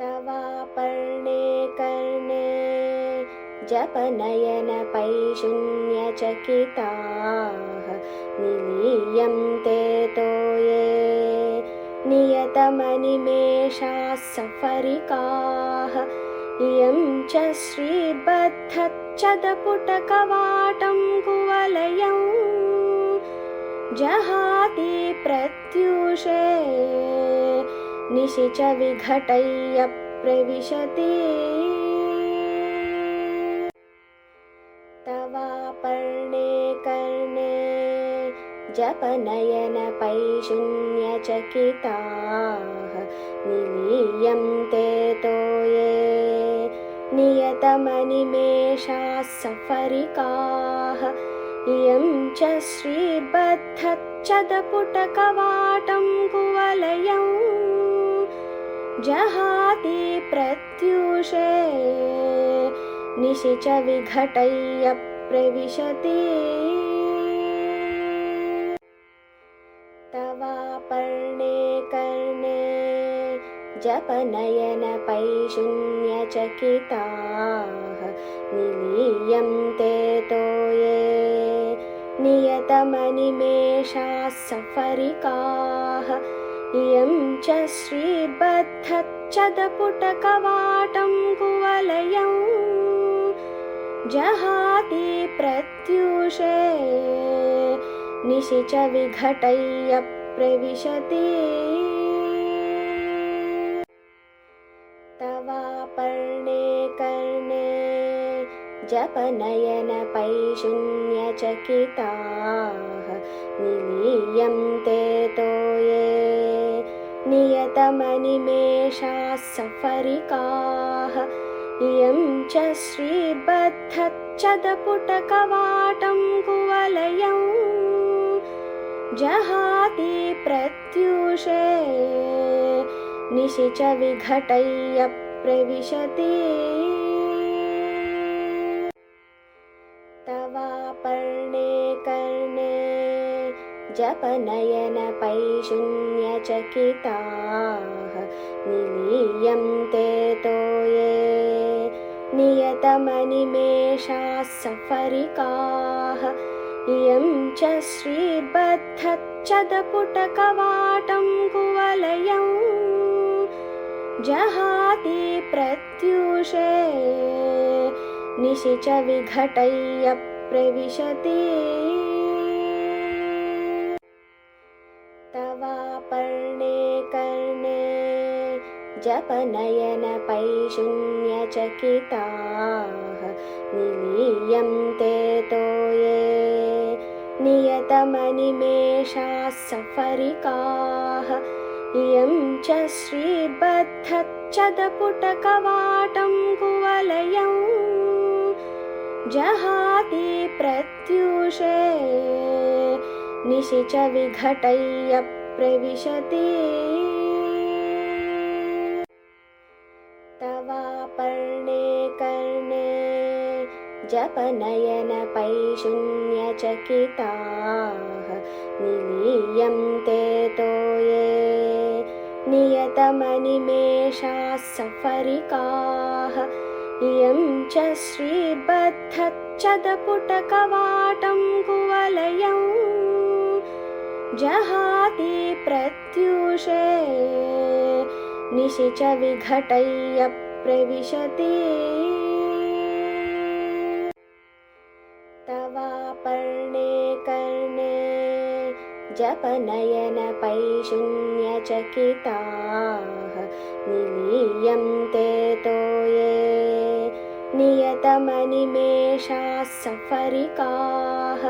तवापर्णे कर्णे जपनयनपैशून्यचकिताः निलीयन्ते तोये नियतमनिमेषाः सफरिकाः इयं च श्रीबद्धच्छदपुटकवाटं कुवलयं जहाति प्रत्यूषे निशिच विघटय्य प्रविशति तवापर्णे कर्णे जपनयनपैशून्यचकिताः निलीयन्ते तोये नियतमनिमेषाः सफरिकाः इयं च श्रीबद्धच्छदपुटकवाटं कुवलयं जहाति प्रत्यूषे निशिच विघटय्य प्रविशति तवापर्णे कर्णे जपनयनपैशून्यचकिताः निलीयन्ते तोये नियतमनिमेषाः सफरिकाः इयं च श्रीबद्धच्छदपुटकवाटं कुवलयं जहाति प्रत्यूषे निशिच विघटय्य प्रविशति तवापर्णे कर्णे जपनयनपैशून्यचकिताः निलीयन्ते तोये नियतमनिमेषाः सफरिकाः इयं च श्रीबद्धच्छदपुटकवाटं कुवलयं जहाति प्रत्यूषे निशिच विघटय्य प्रविशति तवापर्णे कर्णे जपनयनपैशून्यचकिताः निलीयन्ते तोये नियतमनिमेषाः सफरिकाः इयं च श्रीबद्धच्छदपुटकवाटं कुवलयं जहाति प्रत्यूषे निशिच विघटय्य प्रविशति तवापर्णे कर्णे जपनयनपैशून्यचकिताः निलीयन्ते तोये नियतमनिमेषाः सफरिकाः इयं च श्रीबद्धच्छदपुटकवाटं कुवलयं जहाति प्रत्यूषे निशिच विघटय्य प्रविशति तवापर्णे कर्णे जपनयनपैशून्यचकिताः निलीयन्ते तोये नियतमनिमेषाः सफरिकाः इयं च श्रीबद्धच्छदपुटकवाटं कुवलयं जहाति प्रत्यूषे निशिच विघटय्य प्रविशति तवापर्णे कर्णे जपनयनपैशून्यचकिताः निलीयन्ते तोये नियतमनिमेषाः सफरिकाः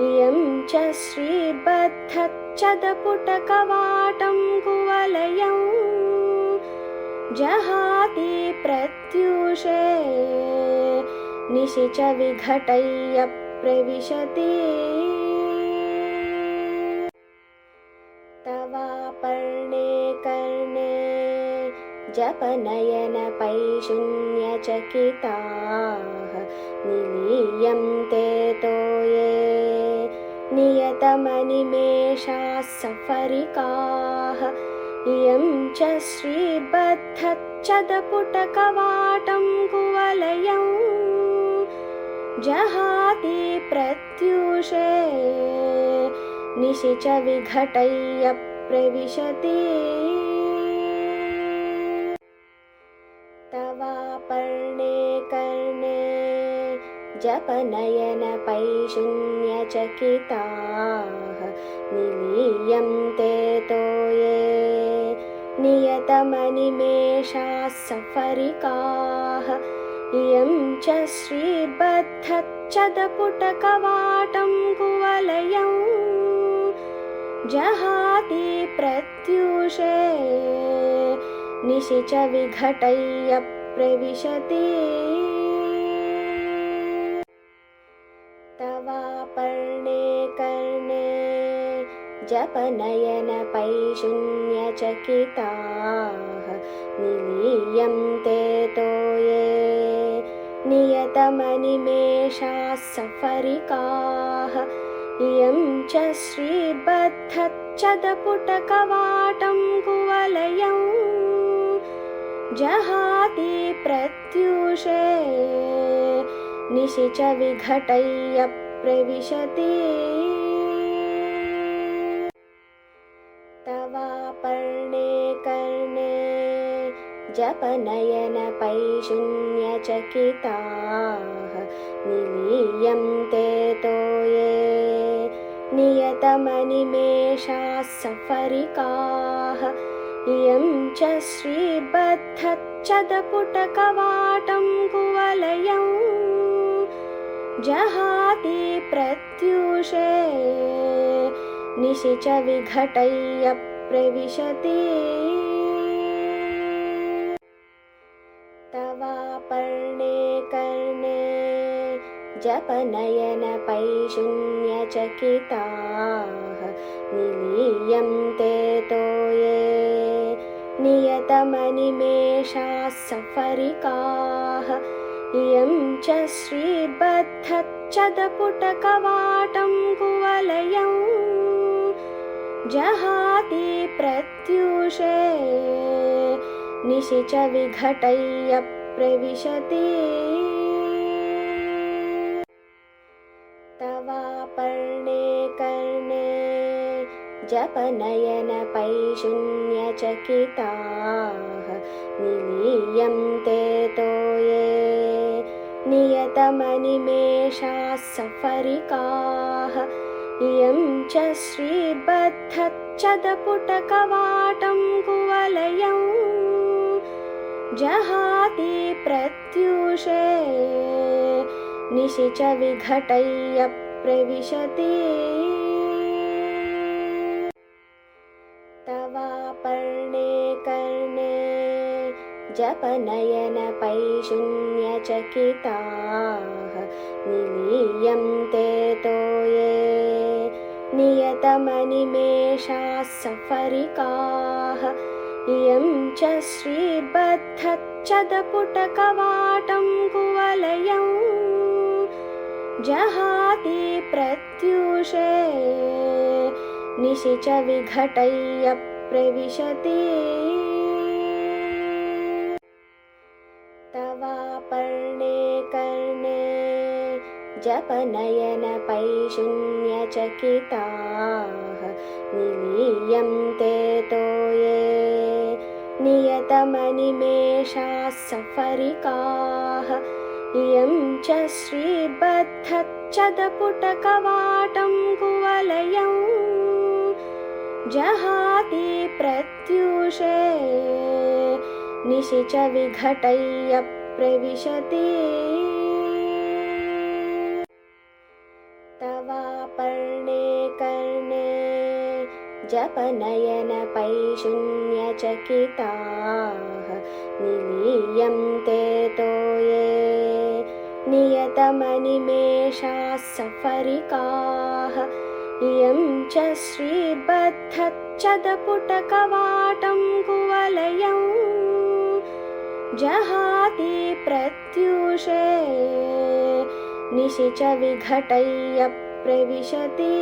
इयं च श्रीबद्धच्छदपुटकवाटं कुवलयं जहाति प्रत्यूषे निशिच विघटय्य प्रविशति तवापर्णे कर्णे जपनयनपैशून्यचकिताः निलीयन्ते तोये नियतमनिमेषाः सफरिकाः इयं च श्रीबद्धच्छदपुटकवाटं कुवलयं जहाति प्रत्यूषे निशि च विघटय्य प्रविशति तवापर्णे कर्णे जपनयनपैशून्यचकिताः निलीयन्ते तोये नियतमनिमेषाः सफरिकाः इयं च श्रीबद्धच्छदपुटकवाटं कुवलयं जहाति प्रत्यूषे निशि च विघटय्य प्रविशति तवापर्णे कर्णे जपनयनपैशून्यचकिताः निलीयन्ते तोये नियतमनिमेषाः सफरिकाः इयं च श्रीबद्धच्छदपुटकवाटं कुवलयं जहाति प्रत्यूषे निशि च विघटय्य प्रविशति तवापर्णे कर्णे जपनयनपैशून्यचकिताः निलीयन्ते तोये नियतमनिमेषाः सफरिकाः इयं च श्रीबद्धच्छदपुटकवाटं कुवलयं जहाति प्रत्यूषे निशि च विघटय्य प्रविशति तवापर्णे कर्णे जपनयनपैशून्यचकिताः निलीयन्ते तोये नियतमनिमेषाः सफरिकाः इयं च श्रीबद्धच्छदपुटकवाटं कुवलयं जहाति प्रत्यूषे निशि च विघटय्य प्रविशति तवापर्णे कर्णे जपनयनपैशून्यचकिताः निलीयन्ते तोये नियतमनिमेषाः सफरिकाः इयं च श्रीबद्धच्छदपुटकवाटं कुवलयं जहाति प्रत्यूषे निशि च विघटय्य प्रविशति तवापर्णे कर्णे जपनयनपैशून्यचकिताः निलीयन्ते तोये नियतमनिमेषाः सफरिकाः इयं च श्रीबद्धच्छदपुटकवाटं कुवलयं जहाति प्रत्यूषे निशि च विघटय्य प्रविशति तवापर्णे कर्णे जपनयनपैशून्यचकिताः निलीयन्ते तोये नियतमनिमेषाः सफरिकाः इयं च श्रीबद्धच्छदपुटकवाटं कुवलयं जहाति प्रत्यूषे निशि च विघटय्य प्रविशति तवापर्णे कर्णे जपनयनपैशून्यचकिताः निलीयन्ते तोये नियतमनिमेषाः सफरिकाः इयं च श्रीबद्धच्छदपुटकवाटं कुवलयं जहाति प्रत्यूषे निशि च विघटय्य प्रविशति।